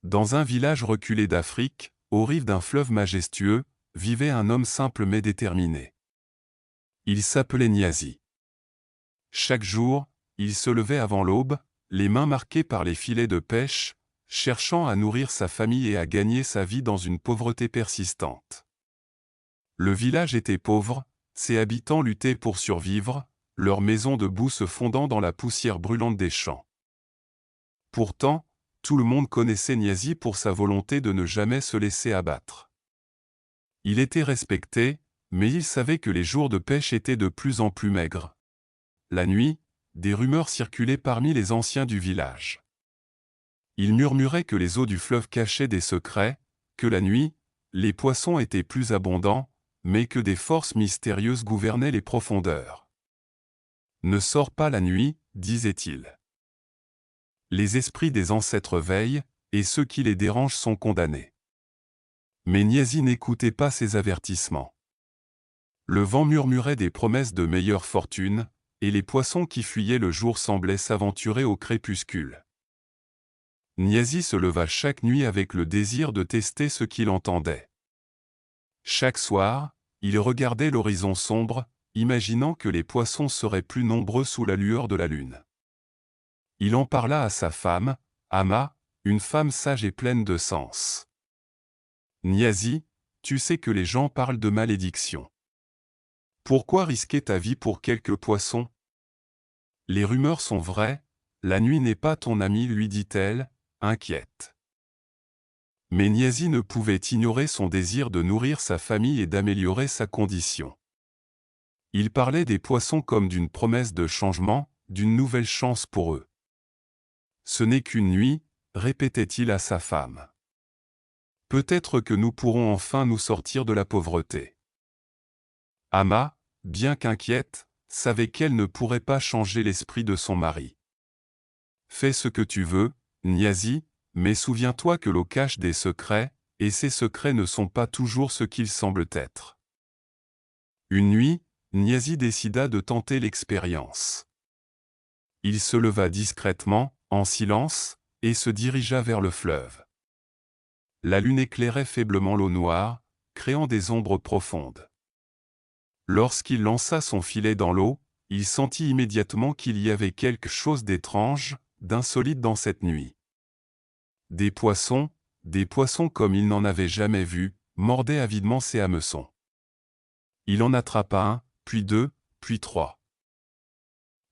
Dans un village reculé d'Afrique, aux rives d'un fleuve majestueux, vivait un homme simple mais déterminé. Il s'appelait Niazi. Chaque jour, il se levait avant l'aube, les mains marquées par les filets de pêche, cherchant à nourrir sa famille et à gagner sa vie dans une pauvreté persistante. Le village était pauvre, ses habitants luttaient pour survivre, leurs maisons de boue se fondant dans la poussière brûlante des champs. Pourtant, tout le monde connaissait Niazi pour sa volonté de ne jamais se laisser abattre. Il était respecté, mais il savait que les jours de pêche étaient de plus en plus maigres. La nuit, des rumeurs circulaient parmi les anciens du village. Ils murmuraient que les eaux du fleuve cachaient des secrets, que la nuit, les poissons étaient plus abondants, mais que des forces mystérieuses gouvernaient les profondeurs. « Ne sors pas la nuit, disait-il. Les esprits des ancêtres veillent, et ceux qui les dérangent sont condamnés. » Mais Niazi n'écoutait pas ces avertissements. Le vent murmurait des promesses de meilleure fortune, et les poissons qui fuyaient le jour semblaient s'aventurer au crépuscule. Niazi se leva chaque nuit avec le désir de tester ce qu'il entendait. Chaque soir, il regardait l'horizon sombre, imaginant que les poissons seraient plus nombreux sous la lueur de la lune. Il en parla à sa femme, Ama, une femme sage et pleine de sens. « Niazi, tu sais que les gens parlent de malédiction. Pourquoi risquer ta vie pour quelques poissons? Les rumeurs sont vraies, la nuit n'est pas ton ami, lui dit-elle, inquiète. » Mais Niazi ne pouvait ignorer son désir de nourrir sa famille et d'améliorer sa condition. Il parlait des poissons comme d'une promesse de changement, d'une nouvelle chance pour eux. « Ce n'est qu'une nuit, répétait-il à sa femme. Peut-être que nous pourrons enfin nous sortir de la pauvreté. » Ama, bien qu'inquiète, savait qu'elle ne pourrait pas changer l'esprit de son mari. « Fais ce que tu veux, Niazi, mais souviens-toi que l'eau cache des secrets, et ces secrets ne sont pas toujours ce qu'ils semblent être. » Une nuit, Niazi décida de tenter l'expérience. Il se leva discrètement, en silence, et se dirigea vers le fleuve. La lune éclairait faiblement l'eau noire, créant des ombres profondes. Lorsqu'il lança son filet dans l'eau, il sentit immédiatement qu'il y avait quelque chose d'étrange, d'insolite dans cette nuit. Des poissons comme il n'en avait jamais vu, mordaient avidement ses hameçons. Il en attrapa un, puis deux, puis trois.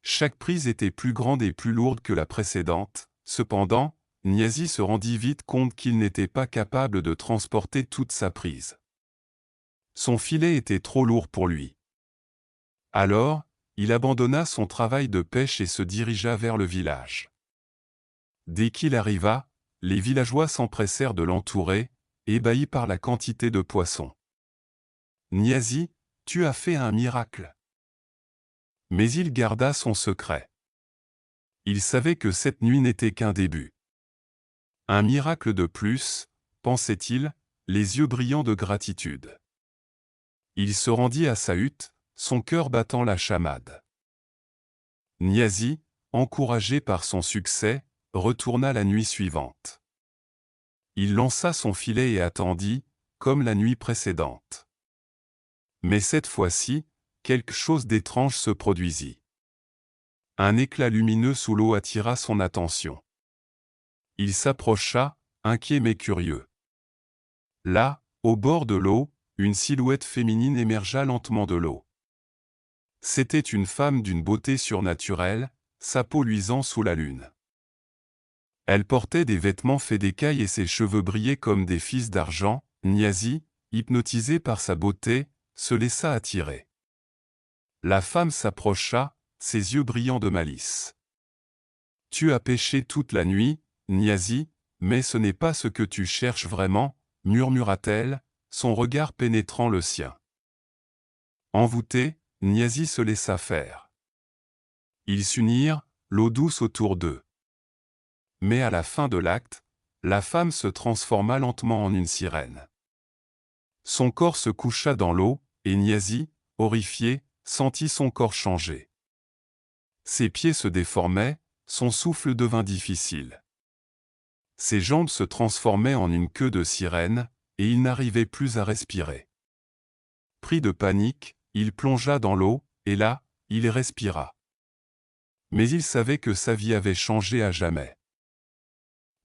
Chaque prise était plus grande et plus lourde que la précédente, cependant, Niazi se rendit vite compte qu'il n'était pas capable de transporter toute sa prise. Son filet était trop lourd pour lui. Alors, il abandonna son travail de pêche et se dirigea vers le village. Dès qu'il arriva, les villageois s'empressèrent de l'entourer, ébahis par la quantité de poissons. « Niazi, tu as fait un miracle. » Mais il garda son secret. Il savait que cette nuit n'était qu'un début. Un miracle de plus, pensait-il, les yeux brillants de gratitude. Il se rendit à sa hutte, son cœur battant la chamade. Niazi, encouragé par son succès, retourna la nuit suivante. Il lança son filet et attendit, comme la nuit précédente. Mais cette fois-ci, quelque chose d'étrange se produisit. Un éclat lumineux sous l'eau attira son attention. Il s'approcha, inquiet mais curieux. Là, au bord de l'eau, une silhouette féminine émergea lentement de l'eau. C'était une femme d'une beauté surnaturelle, sa peau luisant sous la lune. Elle portait des vêtements faits d'écailles et ses cheveux brillaient comme des fils d'argent. Niazi, hypnotisé par sa beauté, se laissa attirer. La femme s'approcha, ses yeux brillants de malice. « Tu as pêché toute la nuit, Niazi, mais ce n'est pas ce que tu cherches vraiment, » murmura-t-elle, son regard pénétrant le sien. Envoûté, Niazi se laissa faire. Ils s'unirent, l'eau douce autour d'eux. Mais à la fin de l'acte, la femme se transforma lentement en une sirène. Son corps se coucha dans l'eau, et Niazi, horrifié, sentit son corps changer. Ses pieds se déformaient, son souffle devint difficile. Ses jambes se transformaient en une queue de sirène, et il n'arrivait plus à respirer. Pris de panique, il plongea dans l'eau, et là, il respira. Mais il savait que sa vie avait changé à jamais.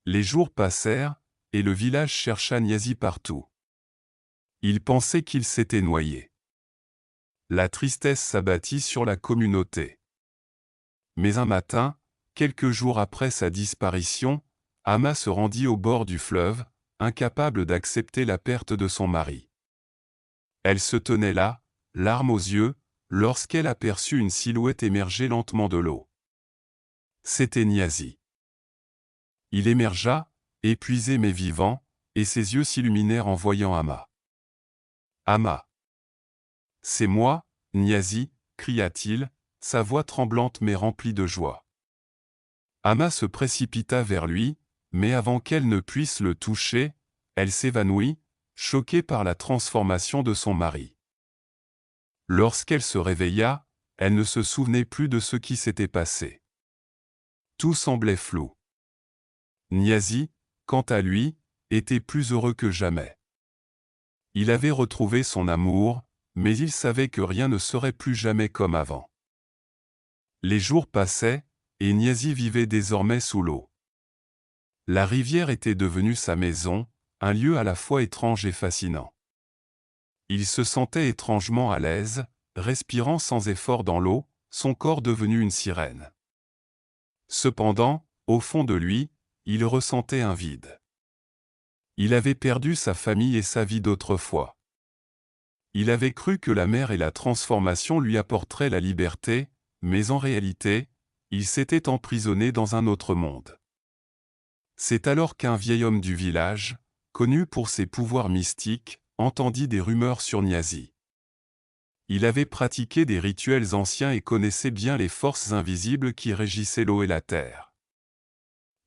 Les jours passèrent, et le village chercha Niazi partout. Il pensait qu'il s'était noyé. La tristesse s'abattit sur la communauté. Mais un matin, quelques jours après sa disparition, Ama se rendit au bord du fleuve, incapable d'accepter la perte de son mari. Elle se tenait là, larmes aux yeux, lorsqu'elle aperçut une silhouette émerger lentement de l'eau. C'était Niazi. Il émergea, épuisé mais vivant, et ses yeux s'illuminèrent en voyant Ama. « Ama. C'est moi, Niazi, cria-t-il, sa voix tremblante mais remplie de joie. Ama se précipita vers lui, mais avant qu'elle ne puisse le toucher, elle s'évanouit, choquée par la transformation de son mari. Lorsqu'elle se réveilla, elle ne se souvenait plus de ce qui s'était passé. Tout semblait flou. Niazi, quant à lui, était plus heureux que jamais. Il avait retrouvé son amour, mais il savait que rien ne serait plus jamais comme avant. Les jours passaient, et Niazi vivait désormais sous l'eau. La rivière était devenue sa maison, un lieu à la fois étrange et fascinant. Il se sentait étrangement à l'aise, respirant sans effort dans l'eau, son corps devenu une sirène. Cependant, au fond de lui, il ressentait un vide. Il avait perdu sa famille et sa vie d'autrefois. Il avait cru que la mer et la transformation lui apporteraient la liberté, mais en réalité, il s'était emprisonné dans un autre monde. C'est alors qu'un vieil homme du village, connu pour ses pouvoirs mystiques, entendit des rumeurs sur Niazi. Il avait pratiqué des rituels anciens et connaissait bien les forces invisibles qui régissaient l'eau et la terre.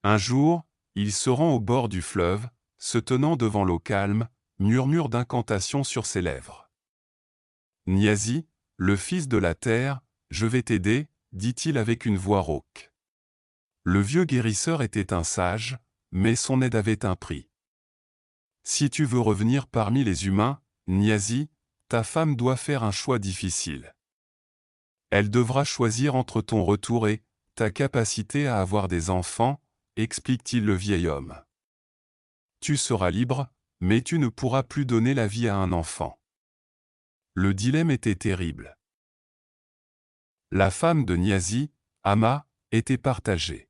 Un jour, il se rend au bord du fleuve, se tenant devant l'eau calme, murmure d'incantations sur ses lèvres. « Niazi, le fils de la terre, je vais t'aider, » dit-il avec une voix rauque. Le vieux guérisseur était un sage, mais son aide avait un prix. « Si tu veux revenir parmi les humains, Niazi, ta femme doit faire un choix difficile. Elle devra choisir entre ton retour et ta capacité à avoir des enfants, » explique-t-il le vieil homme. Tu seras libre, mais tu ne pourras plus donner la vie à un enfant. Le dilemme était terrible. La femme de Niazi, Ama, était partagée.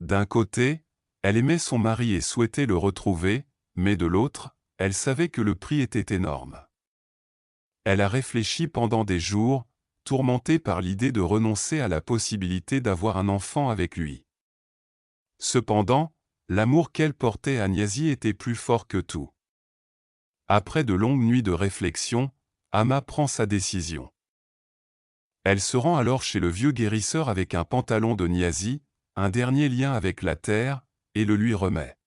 D'un côté, elle aimait son mari et souhaitait le retrouver, mais de l'autre, elle savait que le prix était énorme. Elle a réfléchi pendant des jours, tourmentée par l'idée de renoncer à la possibilité d'avoir un enfant avec lui. Cependant, l'amour qu'elle portait à Niazi était plus fort que tout. Après de longues nuits de réflexion, Ama prend sa décision. Elle se rend alors chez le vieux guérisseur avec un pantalon de Niazi, un dernier lien avec la terre, et le lui remet.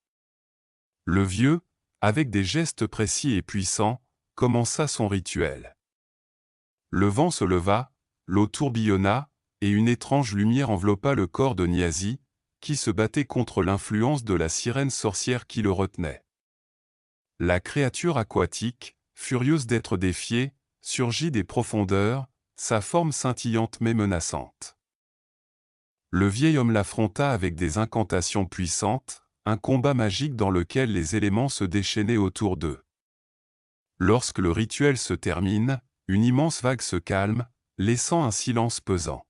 Le vieux, avec des gestes précis et puissants, commença son rituel. Le vent se leva, l'eau tourbillonna, et une étrange lumière enveloppa le corps de Niazi, qui se battait contre l'influence de la sirène sorcière qui le retenait. La créature aquatique, furieuse d'être défiée, surgit des profondeurs, sa forme scintillante mais menaçante. Le vieil homme l'affronta avec des incantations puissantes, un combat magique dans lequel les éléments se déchaînaient autour d'eux. Lorsque le rituel se termine, une immense vague se calme, laissant un silence pesant.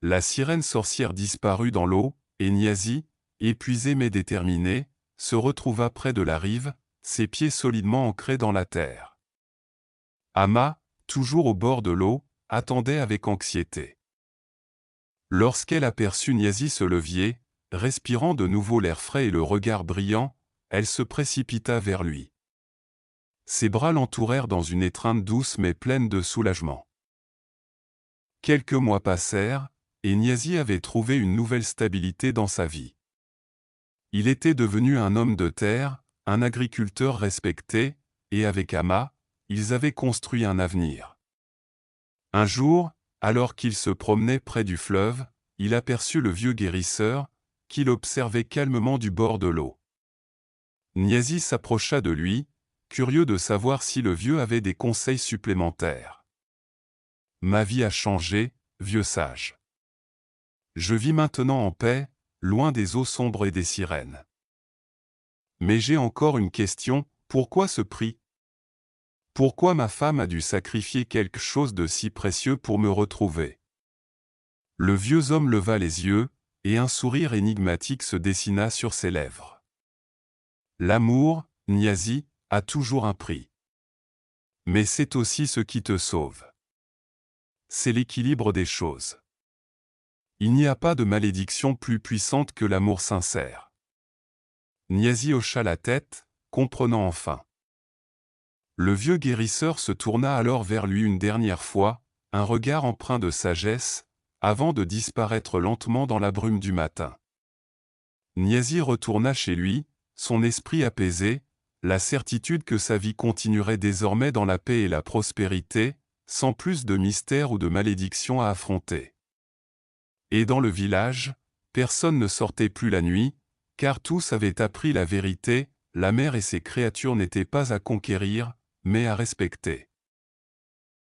La sirène sorcière disparut dans l'eau, et Niazi, épuisé mais déterminé, se retrouva près de la rive, ses pieds solidement ancrés dans la terre. Ama, toujours au bord de l'eau, attendait avec anxiété. Lorsqu'elle aperçut Niazi se levier, respirant de nouveau l'air frais et le regard brillant, elle se précipita vers lui. Ses bras l'entourèrent dans une étreinte douce mais pleine de soulagement. Quelques mois passèrent, et Niazi avait trouvé une nouvelle stabilité dans sa vie. Il était devenu un homme de terre, un agriculteur respecté, et avec Ama, ils avaient construit un avenir. Un jour, alors qu'il se promenait près du fleuve, il aperçut le vieux guérisseur, qu'il observait calmement du bord de l'eau. Niazi s'approcha de lui, curieux de savoir si le vieux avait des conseils supplémentaires. « Ma vie a changé, vieux sage. Je vis maintenant en paix, loin des eaux sombres et des sirènes. Mais j'ai encore une question, pourquoi ce prix? Pourquoi ma femme a dû sacrifier quelque chose de si précieux pour me retrouver? » Le vieux homme leva les yeux, et un sourire énigmatique se dessina sur ses lèvres. « L'amour, Niazi, a toujours un prix. Mais c'est aussi ce qui te sauve. C'est l'équilibre des choses. Il n'y a pas de malédiction plus puissante que l'amour sincère. » Niazi hocha la tête, comprenant enfin. Le vieux guérisseur se tourna alors vers lui une dernière fois, un regard empreint de sagesse, avant de disparaître lentement dans la brume du matin. Niazi retourna chez lui, son esprit apaisé, la certitude que sa vie continuerait désormais dans la paix et la prospérité, sans plus de mystère ou de malédiction à affronter. Et dans le village, personne ne sortait plus la nuit, car tous avaient appris la vérité, la mer et ses créatures n'étaient pas à conquérir, mais à respecter.